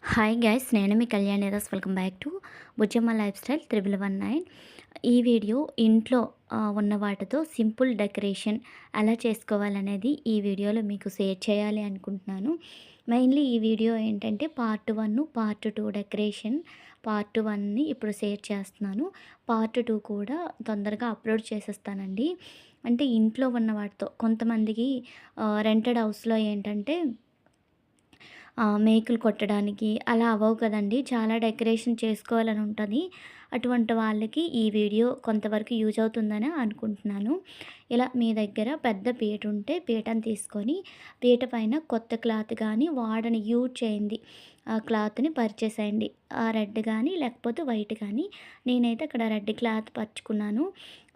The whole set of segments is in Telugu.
హాయ్ గైస్, నేను మీ కళ్యాణి రాస్. Welcome back to Bujjamma life style 1119. ఈ వీడియో ఇంట్లో ఉన్న వాటితో సింపుల్ డెకరేషన్ ఎలా చేసుకోవాలనేది ఈ వీడియోలో మీకు షేర్ చేయాలి అనుకుంటున్నాను. మెయిన్లీ ఈ వీడియో ఏంటంటే పార్ట్ 1, పార్ట్ 2 డెకరేషన్. పార్ట్ 1ని ఇప్పుడు షేర్ చేస్తున్నాను. పార్ట్ 2 కూడా తొందరగా అప్లోడ్ చేసేస్తానండి. అంటే ఇంట్లో ఉన్న వాటితో కొంతమందికి రెంటెడ్ హౌస్లో ఏంటంటే మేకులు కొట్టడానికి అలా అవ్వవు కదండీ. చాలా డెకరేషన్ చేసుకోవాలని ఉంటుంది. అటువంటి వాళ్ళకి ఈ వీడియో కొంతవరకు యూజ్ అవుతుందని అనుకుంటున్నాను. ఇలా మీ దగ్గర పెద్ద పీట ఉంటే పీటను తీసుకొని పీట పైన కొత్త క్లాత్ కానీ వాడని యూజ్ చేయండి ఆ క్లాత్ని పరిచేసేయండి. ఆ రెడ్ కానీ లేకపోతే వైట్ కానీ, నేనైతే అక్కడ రెడ్ క్లాత్ పరుచుకున్నాను.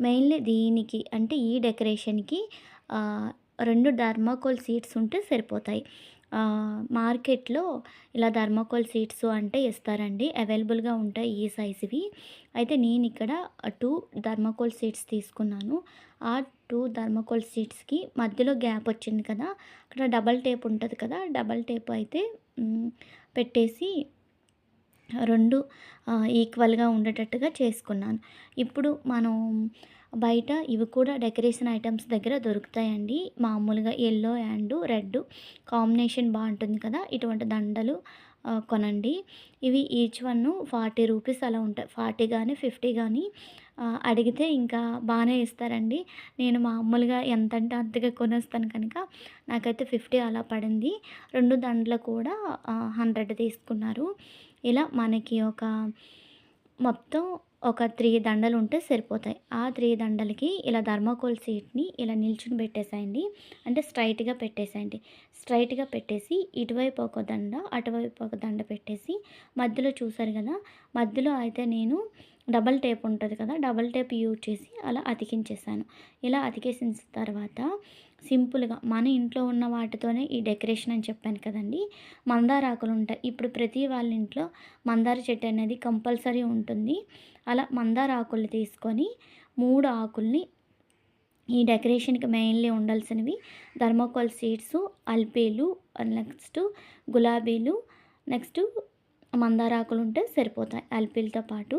మెయిన్లీ దీనికి అంటే ఈ డెకరేషన్కి 2 థర్మాకోల్ షీట్స్ ఉంటే సరిపోతాయి. మార్కెట్లో ఇలా థర్మాకోల్ షీట్స్ అంటే ఇస్తారండి, అవైలబుల్గా ఉంటాయి ఈ సైజువి. అయితే నేను ఇక్కడ 2 థర్మాకోల్ షీట్స్ తీసుకున్నాను. ఆ 2 థర్మాకోల్ షీట్స్కి మధ్యలో గ్యాప్ వచ్చింది కదా, అక్కడ డబల్ టేప్ ఉంటుంది కదా, డబల్ టేప్ అయితే పెట్టేసి 2 ఈక్వల్గా ఉండేటట్టుగా చేసుకున్నాను. ఇప్పుడు మనం బయట ఇవి కూడా డెకరేషన్ ఐటమ్స్ దగ్గర దొరుకుతాయండి. మామూలుగా యెల్లో అండ్ రెడ్ కాంబినేషన్ బాగుంటుంది కదా, ఇటువంటి దండలు కొనండి. ఇవి ఈచ్ వన్ 40 రూపీస్ అలా ఉంటాయి. 40 కానీ 50 కానీ అడిగితే ఇంకా బాగానే ఇస్తారండి. నేను మామూలుగా ఎంతంటే అంతగా కొనేస్తాను కనుక నాకైతే 50 అలా పడింది. 2 దండలు కూడా 100 తీసుకున్నారు. ఇలా మనకి మొత్తం ఒక 3 దండలు ఉంటే సరిపోతాయి. ఆ 3 దండలకి ఇలా థర్మాకోల్ షీట్‌ని ఇలా నిల్చుని పెట్టేసేయండి. అంటే స్ట్రైట్‌గా పెట్టేసేయండి. స్ట్రైట్‌గా పెట్టేసి ఇటువైపు ఒక దండ, అటువైపు ఒక దండ పెట్టేసి మధ్యలో చూసారు కదా, మధ్యలో అయితే నేను డబల్ టేప్ ఉంటుంది కదా, డబల్ టేప్ యూజ్ చేసి అలా అతికించేసాను. ఇలా అతికేసిన తర్వాత సింపుల్గా మన ఇంట్లో ఉన్న వాటితోనే ఈ డెకరేషన్ అని చెప్పాను కదండి. మందార ఆకులు ఉంటాయి. ఇప్పుడు ప్రతి వాళ్ళ ఇంట్లో మందార చెట్టు అనేది కంపల్సరీ ఉంటుంది. అలా మందార ఆకులు తీసుకొని 3 ఆకుల్ని ఈ డెకరేషన్కి మెయిన్లీ ఉండాల్సినవి థర్మాకోల్ సీడ్స్, అల్పీలు, నెక్స్ట్ గులాబీలు, నెక్స్ట్ మందార ఆకులు ఉంటే సరిపోతాయి అల్పీలతో పాటు.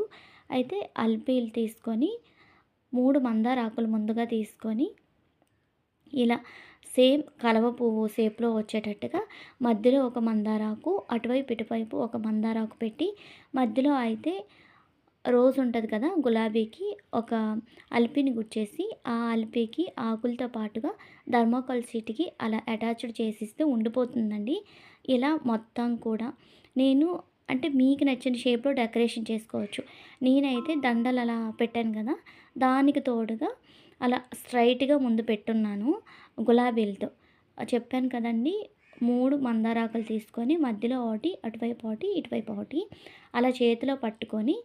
అయితే అల్పీలు తీసుకొని 3 మందార ఆకులు ముందుగా తీసుకొని ఇలా సేమ్ కలవ పువ్వు షేప్లో వచ్చేటట్టుగా మధ్యలో ఒక మందారాకు, అటువైపు ఇటువైపు ఒక మందారాకు పెట్టి మధ్యలో అయితే రోజ్ ఉంటుంది కదా, గులాబీకి ఒక అల్పిని గుచ్చేసి ఆ అల్పికి ఆకులతో పాటుగా థర్మాకోల్ షీట్కి అలా అటాచ్డ్ చేసిస్తే ఉండిపోతుందండి. ఇలా మొత్తం కూడా నేను అంటే మీకు నచ్చిన షేప్లో డెకరేషన్ చేసుకోవచ్చు. నేనైతే దండలు అలా పెట్టాను కదా, దానికి తోడుగా అలా స్ట్రైట్‌గా ముందు పెట్టున్నాను గులాబీలతో. చెప్పాను కదండీ, 3 మందారాకులు తీసుకొని మధ్యలో ఒకటి, అటువైపు ఒకటి, ఇటువైపు ఒకటి అలా చేతిలో పట్టుకొని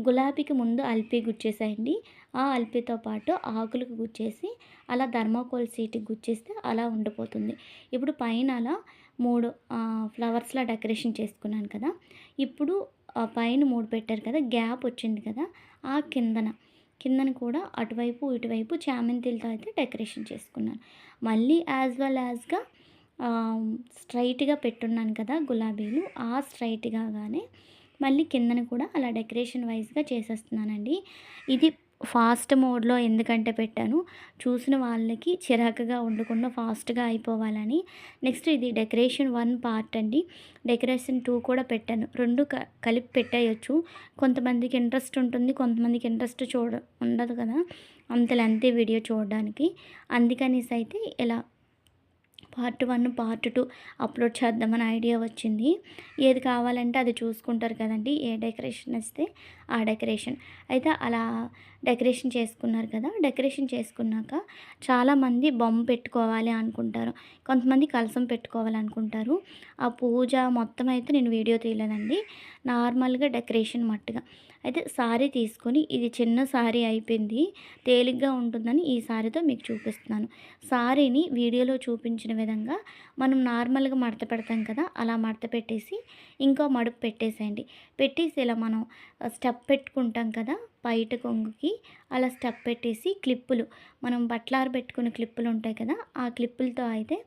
గులాబీకి ముందు అల్పి గుచ్చేసేయండి. ఆ అల్పితో పాటు ఆకులకు గుచ్చేసి అలా థర్మాకోల్ షీట్‌కి గుచ్చేస్తే అలా ఉండిపోతుంది. ఇప్పుడు పైన అలా 3 ఫ్లవర్స్‌లా డెకరేషన్ చేసుకున్నాను కదా. ఇప్పుడు పైన 3 పెట్టారు కదా, గ్యాప్ వచ్చింది కదా, ఆ కిందన కూడా అటువైపు ఇటువైపు చామంతిలతో అయితే డెకరేషన్ చేసుకున్నాను. మళ్ళీ యాజ్ వెల్ యాజ్‌గా స్ట్రైట్‌గా పెట్టున్నాను కదా గులాబీలు, ఆ స్ట్రైట్‌గానే మళ్ళీ కిందన కూడా అలా డెకరేషన్ వైజ్‌గా చేసేస్తున్నానండి. ఇది ఫాస్ట్ మోడ్‌లో ఎందుకంటే పెట్టాను, చూసిన వాళ్ళకి చిరాకుగా ఉండకుండా ఫాస్ట్‌గా అయిపోవాలని. నెక్స్ట్ ఇది డెకరేషన్ 1 పార్ట్ అండి. డెకరేషన్ 2 కూడా పెట్టాను. 2 కలిపి పెట్టేయొచ్చు. కొంతమందికి ఇంట్రెస్ట్ ఉంటుంది, కొంతమందికి ఇంట్రెస్ట్ ఉండదు కదా అంత లెంతీ వీడియో చూడడానికి. అందుకనేసి అయితే ఇలా పార్ట్ 1, పార్ట్ 2 అప్లోడ్ చేద్దామని ఐడియా వచ్చింది. ఏది కావాలంటే అది చూసుకుంటారు కదండీ, ఏ డెకరేషన్ ఇస్తే ఆ డెకరేషన్. అయితే అలా డెకరేషన్ చేసుకున్నారు కదా, డెకరేషన్ చేసుకున్నాక చాలామంది బొమ్మ పెట్టుకోవాలి అనుకుంటారు, కొంతమంది కలసం పెట్టుకోవాలనుకుంటారు. ఆ పూజ మొత్తం అయితే నేను వీడియో తీయలేదండి, నార్మల్గా డెకరేషన్ మట్టుగా. అయితే సారీ తీసుకొని, ఇది చిన్న సారీ అయిపోయింది, తేలిగ్గా ఉంటుందని ఈ సారీతో మీకు చూపిస్తున్నాను. సారీని వీడియోలో చూపించిన విధంగా మనం నార్మల్గా మడత పెడతాం కదా, అలా మడత పెట్టేసి ఇంకో మడుపు పెట్టేసేయండి. పెట్టేసి ఇలా మనం స్టెప్ పెట్టుకుంటాం కదా, పైట కొంగుకి అలా స్టెప్ పెట్టేసి క్లిప్పులు, మనం బట్టలారబెట్టుకునే క్లిప్పులు ఉంటాయి కదా, ఆ క్లిప్పులతో అయితే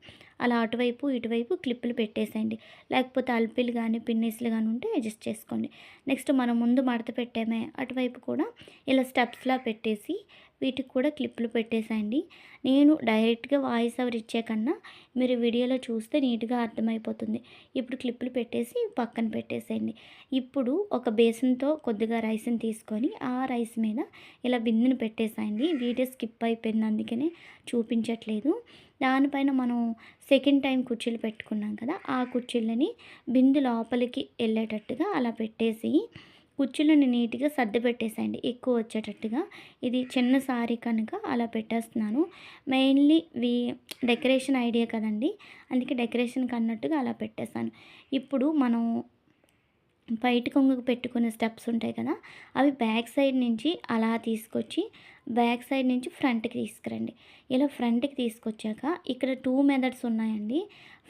అలా అటువైపు ఇటువైపు క్లిప్పులు పెట్టేసేయండి. లేకపోతే అల్పీలు కానీ పిన్నీస్లు కానీ ఉంటే అడ్జస్ట్ చేసుకోండి. నెక్స్ట్ మనం ముందు మడత పెట్టామే అటువైపు కూడా ఇలా స్టెప్స్లా పెట్టేసి వీటికి కూడా క్లిప్పులు పెట్టేసేయండి. నేను డైరెక్ట్గా వాయిస్ ఓవర్ ఇచ్చే కన్నా మీరు వీడియోలో చూస్తే నీట్గా అర్థమైపోతుంది. ఇప్పుడు క్లిప్పులు పెట్టేసి పక్కన పెట్టేసేయండి. ఇప్పుడు ఒక బేసన్తో కొద్దిగా రైస్ని తీసుకొని ఆ రైస్ మీద ఇలా బిందెను పెట్టేసేయండి. వీడియో స్కిప్ అయిపోయింది, అందుకనే చూపించట్లేదు. దానిపైన మనం సెకండ్ టైం కుర్చీలు పెట్టుకున్నాం కదా, ఆ కుర్చీలని బిందె లోపలికి వెళ్ళేటట్టుగా అలా పెట్టేసి కుర్చీలను నీట్గా సర్ది పెట్టేసేయండి ఎక్కువ వచ్చేటట్టుగా. ఇది చిన్న సారీ కనుక అలా పెట్టేస్తున్నాను. మెయిన్లీ డెకరేషన్ ఐడియా కదండి, అందుకే డెకరేషన్కి అన్నట్టుగా అలా పెట్టేశాను. ఇప్పుడు మనం బయట కొంగుకు పెట్టుకునే స్టెప్స్ ఉంటాయి కదా, అవి బ్యాక్ సైడ్ నుంచి అలా తీసుకొచ్చి బ్యాక్ సైడ్ నుంచి ఫ్రంట్కి తీసుకురండి. ఇలా ఫ్రంట్కి తీసుకొచ్చాక ఇక్కడ 2 మెథడ్స్ ఉన్నాయండి.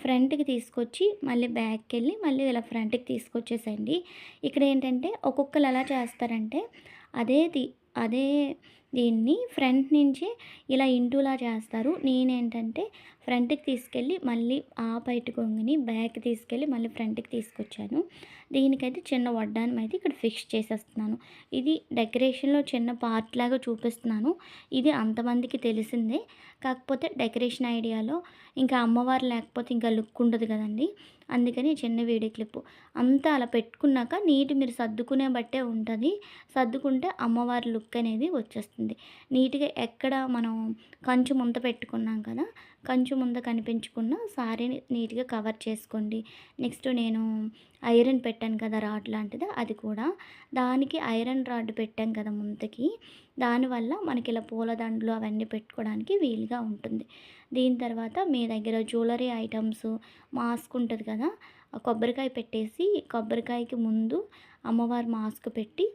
ఫ్రంట్కి తీసుకొచ్చి మళ్ళీ బ్యాక్కి వెళ్ళి మళ్ళీ ఇలా ఫ్రంట్కి తీసుకొచ్చేసండి. ఇక్కడ ఏంటంటే ఒక్కొక్కరు ఎలా చేస్తారంటే అదే దీన్ని ఫ్రంట్ నుంచి ఇలా ఇంటూలా చేస్తారు. నేనేంటంటే ఫ్రంట్కి తీసుకెళ్ళి మళ్ళీ ఆ బయట కొంగుని బ్యాక్ తీసుకెళ్ళి మళ్ళీ ఫ్రంట్కి తీసుకొచ్చాను. దీనికైతే చిన్న వడ్డానం అయితే ఇక్కడ ఫిక్స్ చేసేస్తున్నాను. ఇది డెకరేషన్లో చిన్న పార్ట్ లాగా చూపిస్తున్నాను. ఇది అంతమందికి తెలిసిందే, కాకపోతే డెకరేషన్ ఐడియాలో ఇంకా అమ్మవారు లేకపోతే ఇంకా లుక్ ఉండదు కదండి, అందుకని చిన్న వీడియో క్లిప్పు. అంతా అలా పెట్టుకున్నాక మీరు సర్దుకునే బట్టే ఉంటుంది. సర్దుకుంటే అమ్మవారి లుక్ అనేది వచ్చేస్తుంది నీట్గా. ఎక్కడ మనం కంచు ముంత పెట్టుకున్నాం కదా, కంచు ముంద కనిపించుకున్న సారీని నీట్గా కవర్ చేసుకోండి. నెక్స్ట్ నేను ఐరన్ పెట్టాను కదా రాడ్ లాంటిది, అది కూడా దానికి ఐరన్ రాడ్ పెట్టాం కదా ముంతకి, దానివల్ల మనకి ఇలా పూలదండలు అవన్నీ పెట్టుకోవడానికి వీలుగా ఉంటుంది. దీని తర్వాత మీ దగ్గర జ్యువెలరీ ఐటమ్స్, మాస్క్ ఉంటుంది కదా, కొబ్బరికాయ పెట్టేసి కొబ్బరికాయకి ముందు అమ్మవారి మాస్క్ పెట్టి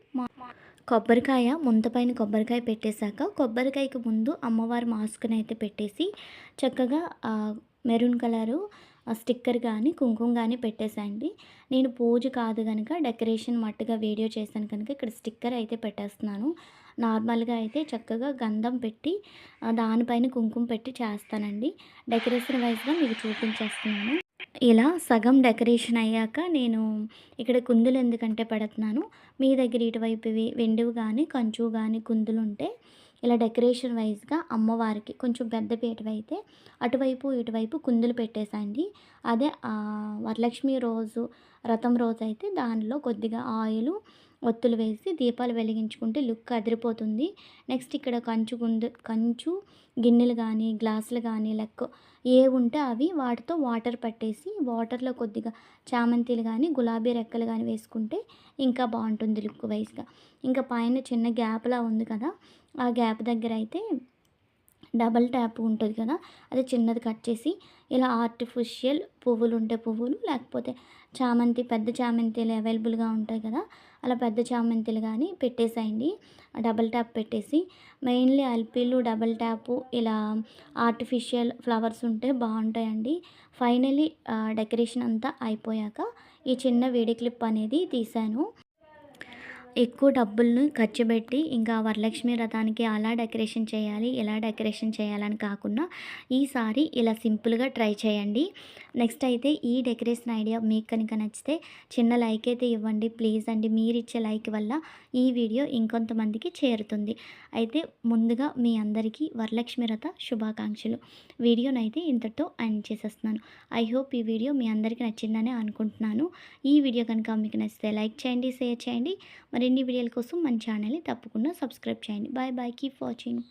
కొబ్బరికాయ ముంతపైన కొబ్బరికాయ పెట్టేశాక కొబ్బరికాయకి ముందు అమ్మవారి మాస్క్ని అయితే పెట్టేసి చక్కగా మెరూన్ కలరు స్టిక్కర్ కానీ కుంకుమ కానీ పెట్టేసేయండి. నేను పూజ కాదు కనుక డెకరేషన్ మట్టుగా వీడియో చేశాను కనుక ఇక్కడ స్టిక్కర్ అయితే పెట్టేస్తున్నాను. నార్మల్గా అయితే చక్కగా గంధం పెట్టి దానిపైన కుంకుమ పెట్టి చేస్తానండి. డెకరేషన్ వైజ్గా మీకు చూపించేస్తున్నాను. ఇలా సగం డెకరేషన్ అయ్యాక నేను ఇక్కడ కుందులు ఎందుకంటే పెడుతున్నాను, మీ దగ్గర ఇటువైపువి వెండివి కానీ కంచు కానీ కుందులు ఉంటే ఇలా డెకరేషన్ వైజ్గా అమ్మవారికి కొంచెం పెద్ద పీటవి అయితే అటువైపు ఇటువైపు కుందులు పెట్టేసండి. అదే వరలక్ష్మి రోజు రథం రోజు అయితే దానిలో కొద్దిగా ఆయిల్ ఒత్తులు వేసి దీపాలు వెలిగించుకుంటే లుక్ అదిరిపోతుంది. నెక్స్ట్ ఇక్కడ కంచు గిన్నెలు కానీ గ్లాసులు కానీ ఏ ఉంటే అవి వాటితో వాటర్ పట్టేసి వాటర్లో కొద్దిగా చామంతిలు కానీ గులాబీ రెక్కలు కానీ వేసుకుంటే ఇంకా బాగుంటుంది లుక్ వైజ్గా. ఇంకా పైన చిన్న గ్యాప్లా ఉంది కదా, ఆ గ్యాప్ దగ్గర అయితే డబల్ ట్యాప్ ఉంటుంది కదా, అది చిన్నది కట్ చేసి ఇలా ఆర్టిఫిషియల్ పువ్వులు ఉంటే పువ్వులు, లేకపోతే పెద్ద చామంతిలు అవైలబుల్గా ఉంటాయి కదా, అలా పెద్ద చామంతిలు కానీ పెట్టేసేయండి. డబల్ ట్యాప్ పెట్టేసి మెయిన్లీ అల్పీలు డబల్ ట్యాపు ఇలా ఆర్టిఫిషియల్ ఫ్లవర్స్ ఉంటే బాగుంటాయండి. ఫైనలీ డెకరేషన్ అంతా అయిపోయాక ఈ చిన్న వీడియో క్లిప్ అనేది తీశాను. ఎక్కువ డబ్బులను ఖర్చు పెట్టి ఇంకా వరలక్ష్మి రథానికి అలా డెకరేషన్ చేయాలి ఇలా డెకరేషన్ చేయాలని కాకుండా ఈసారి ఇలా సింపుల్గా ట్రై చేయండి. నెక్స్ట్ అయితే ఈ డెకరేషన్ ఐడియా మీకు కనుక నచ్చితే చిన్న లైక్ అయితే ఇవ్వండి ప్లీజ్ అండి. మీరు ఇచ్చే లైక్ వల్ల ఈ వీడియో ఇంకొంతమందికి చేరుతుంది. అయితే ముందుగా మీ అందరికీ వరలక్ష్మి రథ శుభాకాంక్షలు. వీడియోనైతే ఇంతటితో ఎండ్ చేసేస్తున్నాను. ఐ హోప్ ఈ వీడియో మీ అందరికీ నచ్చిందని అనుకుంటున్నాను. ఈ వీడియో కనుక మీకు నచ్చితే లైక్ చేయండి, షేర్ చేయండి. మరిన్ని వీడియోల కోసం మన ఛానల్ని తప్పకుండా సబ్స్క్రైబ్ చేయండి. Bye bye, keep watching.